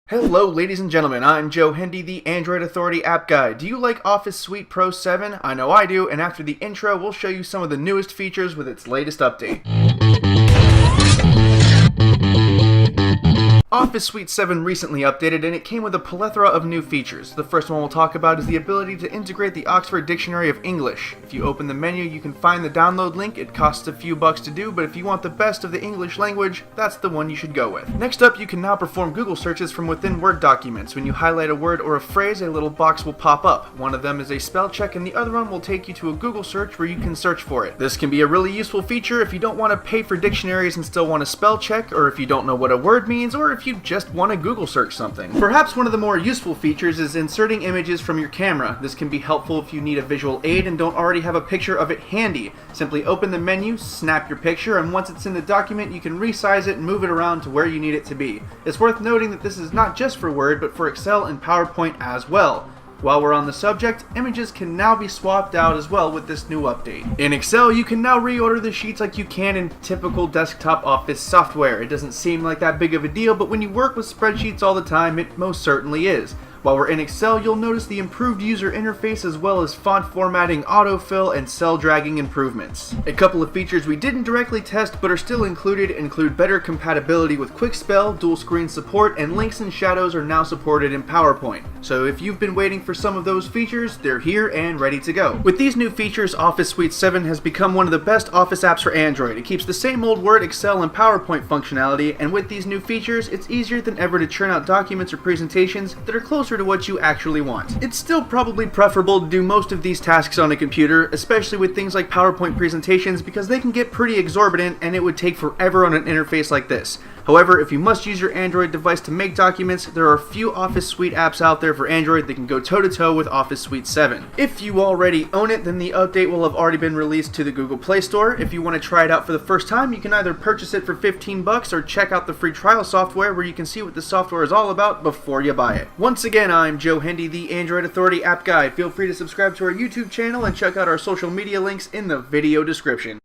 Hello ladies and gentlemen, I'm Joe Hendy, the Android Authority App Guy. Do you like OfficeSuite Pro 7? I know I do, and after the intro, we'll show you some of the newest features with its latest update. OfficeSuite 7 recently updated and it came with a plethora of new features. The first one we'll talk about is the ability to integrate the Oxford Dictionary of English. If you open the menu, you can find the download link. It costs a few bucks to do, but if you want the best of the English language, that's the one you should go with. Next up, you can now perform Google searches from within Word documents. When you highlight a word or a phrase, a little box will pop up. One of them is a spell check and the other one will take you to a Google search where you can search for it. This can be a really useful feature if you don't want to pay for dictionaries and still want to spell check, or if you don't know what a word means, or if you just want to Google search something. Perhaps one of the more useful features is inserting images from your camera. This can be helpful if you need a visual aid and don't already have a picture of it handy. Simply open the menu, snap your picture, and once it's in the document, you can resize it and move it around to where you need it to be. It's worth noting that this is not just for Word, but for Excel and PowerPoint as well. While we're on the subject, images can now be swapped out as well with this new update. In Excel, you can now reorder the sheets like you can in typical desktop Office software. It doesn't seem like that big of a deal, but when you work with spreadsheets all the time, it most certainly is. While we're in Excel, you'll notice the improved user interface as well as font formatting, autofill, and cell dragging improvements. A couple of features we didn't directly test but are still included include better compatibility with Quick Spell, dual screen support, and links and shadows are now supported in PowerPoint. So if you've been waiting for some of those features, they're here and ready to go. With these new features, OfficeSuite 7 has become one of the best Office apps for Android. It keeps the same old Word, Excel, and PowerPoint functionality, and with these new features, it's easier than ever to churn out documents or presentations that are closer to what you actually want. It's still probably preferable to do most of these tasks on a computer, especially with things like PowerPoint presentations, because they can get pretty exorbitant and it would take forever on an interface like this. However, if you must use your Android device to make documents, there are a few Office Suite apps out there for Android that can go toe-to-toe with OfficeSuite 7. If you already own it, then the update will have already been released to the Google Play Store. If you want to try it out for the first time, you can either purchase it for 15 bucks or check out the free trial software where you can see what the software is all about before you buy it. Once again, I'm Joe Hendy, the Android Authority App Guy. Feel free to subscribe to our YouTube channel and check out our social media links in the video description.